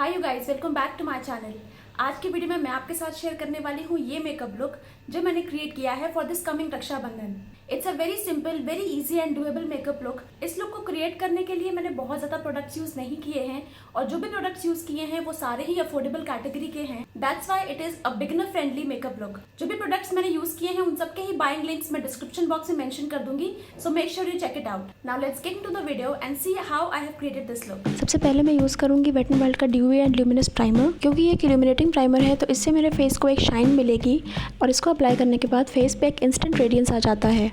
Hi you guys, welcome back to my channel. आज की video में मैं आपके साथ शेयर करने वाली हूँ ये मेकअप लुक जो मैंने क्रिएट किया है for this coming Rakshabandhan. It's a very simple, very easy and doable makeup look. इस लुक को क्रिएट करने के लिए मैंने बहुत ज़्यादा प्रोडक्ट्स यूज़ नहीं किए हैं और जो भी प्रोडक्ट्स यूज़ किए हैं वो सारे ही अफोर्डेबल कैटेगरी के हैं। That's why it is a beginner friendly makeup look. जो भी प्रोडक्ट्स मैंने यूज़ किए हैं उन सबके ही बाइंग लिंक्स मैं डिस्क्रिप्शन बॉक्स में मेंशन कर दूंगी, so make sure you check it out. Now let's get into the video and see how I have created this look. सबसे पहले मैं यूज़ करूँगी वेट एंड वाइल्ड का ड्यूवी एंड ल्यूमिनस प्राइमर, क्योंकि ये एक इल्यूमिनेटिंग प्राइमर है तो इससे मेरे फेस को एक शाइन मिलेगी और इसको अप्लाई करने के बाद फेस पे एक इंस्टेंट रेडियंस आ जाता है।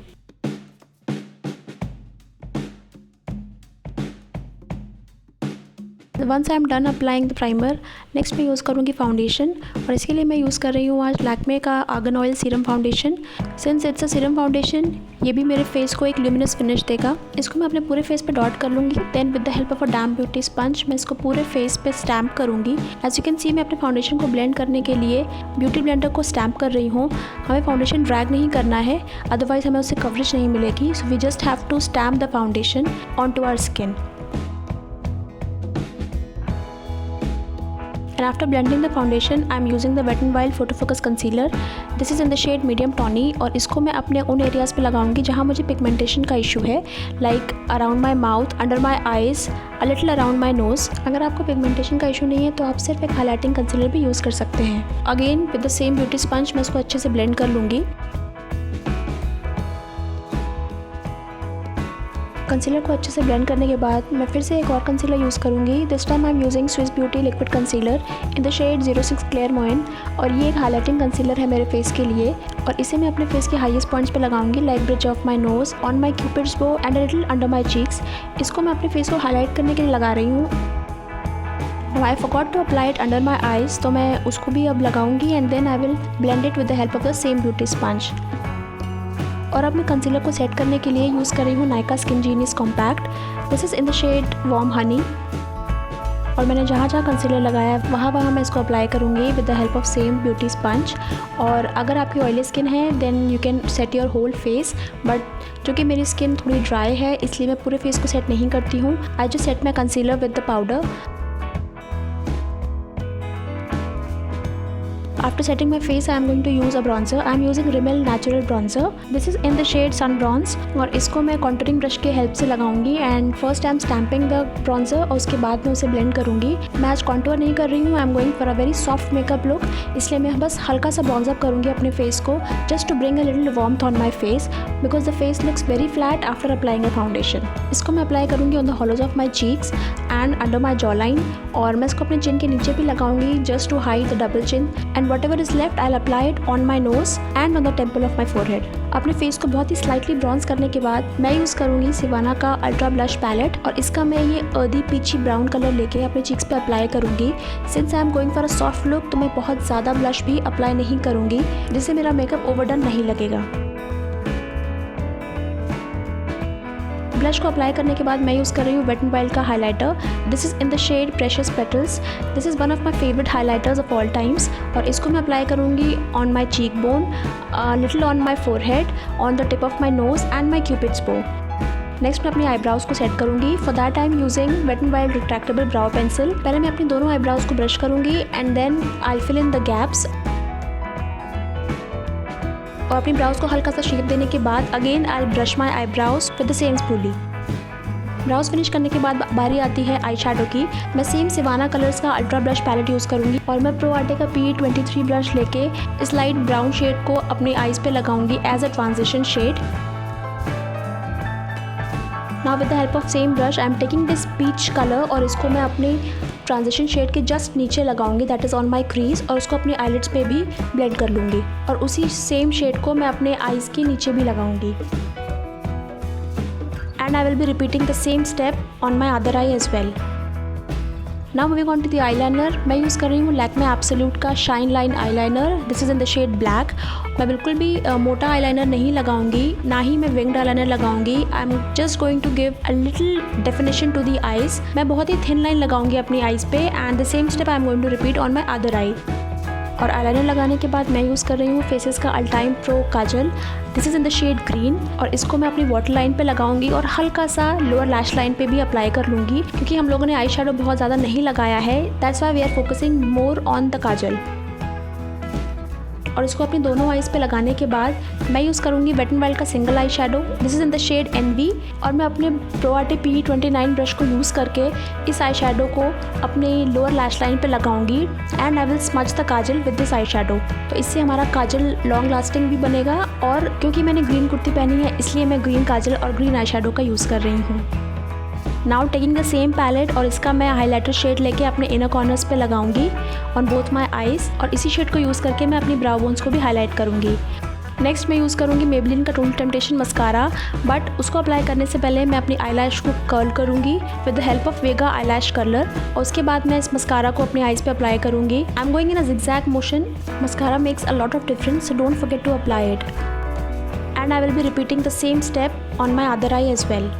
Once I am done applying the primer, next मैं यूज़ करूँगी फाउंडेशन और इसके लिए मैं यूज़ कर रही हूँ आज लैक्मे का argan oil serum foundation. Since it's a serum foundation, ये भी मेरे फेस को एक ल्यूमिनस फिनिश देगा। इसको मैं अपने पूरे फेस पे डॉट कर लूँगी। Then with the help of a damp beauty sponge मैं इसको पूरे फेस पे स्टैम्प करूँगी। एज यू कैन सी, मैं अपने फाउंडेशन को ब्लेंड करने के लिए ब्यूटी ब्लेंडर को स्टैम्प कर रही हूँ। हमें फाउंडेशन ड्रैग नहीं करना है, अदरवाइज हमें उससे कवरेज नहीं मिलेगी। So we just have to stamp the foundation on to our skin. And after blending the foundation, I am using the Wet n Wild Photo Focus Concealer. This is in the shade Medium Tawny और इसको मैं अपने उन areas पे लगाऊंगी जहाँ मुझे pigmentation का इशू है, like around my mouth, under my eyes, a little around my nose. अगर आपको पिगमेंटेशन का इशू नहीं है तो आप सिर्फ एक हाईलाइटिंग कंसीलर भी यूज़ कर सकते हैं। Again with the same beauty sponge मैं इसको अच्छे से ब्लेंड कर लूँगी। कंसीलर को अच्छे से ब्लेंड करने के बाद मैं फिर से एक और कंसीलर यूज़ करूँगी। This time I am using Swiss Beauty liquid concealer in the shade 06 क्लेयरमॉइन और ये एक हाईलाइटिंग कंसीलर है मेरे फेस के लिए और इसे मैं अपने फेस के हाईएस्ट पॉइंट्स पे लगाऊंगी, like bridge of my nose, on my cupid's bow and a little under my cheeks. इसको मैं अपने फेस को हाईलाइट करने के लिए लगा रही हूँ। I forgot to apply it under my eyes, तो मैं उसको भी अब लगाऊंगी and then I will blend it with the help of the same beauty sponge. और अब मैं कंसीलर को सेट करने के लिए यूज़ कर रही हूँ Nykaa skin genius compact. This is in the shade warm honey और मैंने जहाँ जहाँ कंसीलर लगाया है वहाँ मैं इसको अप्लाई करूँगी with the help of same beauty sponge. और अगर आपकी ऑयली स्किन है then you can set your whole face, but क्योंकि मेरी स्किन थोड़ी ड्राई है इसलिए मैं पूरे फेस को सेट नहीं करती हूँ। I just set my concealer with the powder. After setting my face, I am going to use a bronzer. I am using Rimmel Natural Bronzer. This is in the shade Sun Bronze और इसको मैं contouring brush के help से लगाऊंगी and first I am stamping the bronzer और उसके बाद मैं उसे ब्लेंड करूंगी। मैं आज कॉन्टूर नहीं कर रही हूँ, आई am going for a very soft makeup look, इसलिए मैं बस हल्का सा ब्रॉन्ज अप करूँगी अपने फेस को, just to bring a little warmth on my face because the face looks very flat after applying a foundation. इसको मैं अप्लाई करूँगी on the hollows of my cheeks and under my jaw line और मैं इसको अपने chin के नीचे भी लगाऊंगी just to hide the double chin and whatever is left I apply it on my nose and on the temple of my forehead। अपने face को बहुत ही स्लाइटली ब्रॉन्ज करने के बाद मैं यूज़ करूँगी सिवाना का अल्ट्रा ब्लश पैलेट और इसका मैं ये अर्दी पीची ब्राउन कलर लेके अपने चीक्स पे अप्लाई करूँगी। Since I am going for a soft look तो मैं बहुत ज़्यादा ब्लश भी अप्लाई नहीं करूँगी जिससे मेरा मेकअप ओवरडन नहीं लगेगा। ब्लश को अप्लाई करने के बाद मैं यूज़ कर रही हूँ वेट एंड वाइल्ड का highlighter. This is in the shade precious petals. This is one of my favourite highlighters of all times और इसको मैं अप्लाई करूँगी on my cheek bone, little on my forehead, on the tip of my nose and my cupid's bow. Next मैं अपनी eyebrows को set करूँगी। For that I am using Wet and Wild retractable brow pencil. पहले मैं अपनी दोनों eyebrows को brush करूँगी and then I fill in the gaps और अपनी ब्राउज को हल्का सा शेप देने के बाद again I brush my eyebrows with the same spoolie. Brows finish करने के बाद बारी आती है आई शैडो की। मैं सेम सिवाना कलर्स का अल्ट्रा ब्लश पैलेट यूज़ करूँगी और मैं प्रो आर्टे का P23 ब्रश लेके इस लाइट ब्राउन शेड को अपनी आईज पे लगाऊंगी as a transition shade. Now with the help of same brush I am taking this peach colour और इसको मैं अपने ट्रांजिशन शेड के जस्ट नीचे लगाऊंगी, that is on my crease, और उसको अपनी आईलिड्स पे भी ब्लेंड कर लूँगी और उसी सेम शेड को मैं अपने आईज़ के नीचे भी लगाऊंगी and I will be repeating the same step on my other eye as well. Now moving on to the eyeliner, मैं यूज़ कर रही हूँ लैक्मे एब्सोल्यूट का shine line eyeliner. This is in the shade black. मैं बिल्कुल भी मोटा eyeliner नहीं लगाऊंगी, ना ही मैं विंग्ड आईलाइनर लगाऊंगी। I am just going to give a little definition to the eyes. मैं बहुत ही थिन लाइन लगाऊंगी अपनी आईज पे and the same step I am going to repeat on my other eye. और आईलाइनर लगाने के बाद मैं यूज़ कर रही हूँ फेसेस का all time pro kajal. This is in the shade green और इसको मैं अपनी वाटर लाइन पे लगाऊंगी और हल्का सा लोअर लैश लाइन पे भी अप्लाई कर लूँगी, क्योंकि हम लोगों ने आई शेडो बहुत ज़्यादा नहीं लगाया है, that's why we are focusing more on the kajal. और इसको अपनी दोनों आईज़ पे लगाने के बाद मैं यूज़ करूँगी वेट एंड वाइल्ड का single eye shadow. This is in the shade envy और मैं अपने प्रो आर्टे PE29 ब्रश को यूज़ करके इस आई शेडो को अपने लोअर लैश लाइन पे लगाऊंगी and I will smudge the Kajal with this eye shadow. तो इससे हमारा काजल लॉन्ग लास्टिंग भी बनेगा, और क्योंकि मैंने ग्रीन कुर्ती पहनी है इसलिए मैं ग्रीन काजल और ग्रीन आई शेडो का यूज़ कर रही हूँ। Now taking the same palette और इसका मैं हाईलाइटर शेड लेके अपने इनर कॉर्नर्स पे लगाऊंगी ऑन बोथ माय आईज, और इसी शेड को यूज़ करके मैं अपनी ब्राउ बोन्स को भी हाईलाइट करूंगी। नेक्स्ट मैं यूज़ करूंगी मेबलिन का टोटल टेम्पटेशन मस्कारा, बट उसको अप्लाई करने से पहले मैं अपनी आईलैश को कर्ल करूंगी with the help of Vega eyelash curler, और उसके बाद मैं इस मस्कारा को अपनी आईज पे अप्लाई करूंगी। I am going in a zigzag motion. Mascara makes a lot of difference, so don't forget to apply it, and I will be repeating the same step on my other eye as well.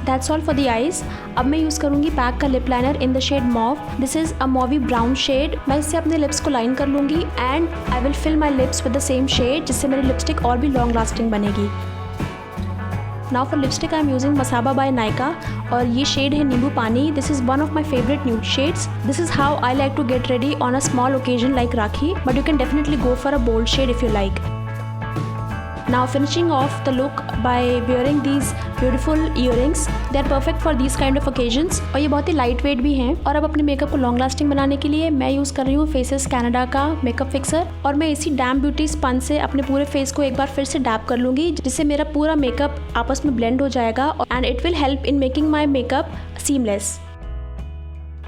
That's all for the eyes. अब मैं use करूँगी Pac का lip liner in the shade mauve. This is a mauvy brown shade. मैं इससे अपने lips को line कर लूँगी and I will fill my lips with the same shade, जिससे मेरी लिपस्टिक और भी लॉन्ग लास्टिंग बनेगी। Now for lipstick I am using Masaba by Nykaa और ये शेड है नींबू पानी। This is one of my favourite nude shades. This is how I like to get ready on a small occasion like Rakhi, but you can definitely go for a bold shade if you like. Now finishing off the look by wearing these beautiful earrings. They are perfect for these kind of occasions और ये बहुत ही light weight भी हैं। और अब अपने makeup को long lasting बनाने के लिए मैं यूज़ कर रही हूँ फेसेस कैनेडा का मेकअप फिक्सर, और मैं इसी डैम ब्यूटी स्पंज से अपने पूरे फेस को एक बार फिर से डैप कर लूँगी, जिससे मेरा पूरा मेकअप आपस में ब्लेंड हो जाएगा and it will help in making my makeup seamless.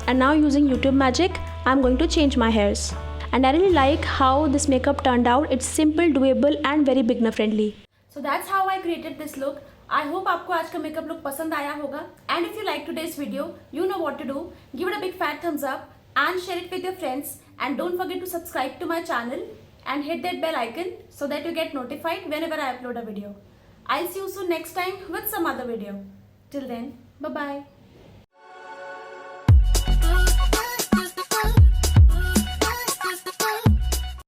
And now using YouTube magic I am going to change my hairs. And I really like how this makeup turned out. It's simple, doable and very beginner friendly. So that's how I created this look. I hope आपको आज का makeup look पसंद आया होगा. And if you like today's video, you know what to do. Give it a big fat thumbs up and share it with your friends. And don't forget to subscribe to my channel and hit that bell icon so that you get notified whenever I upload a video. I'll see you soon next time with some other video. Till then, bye bye.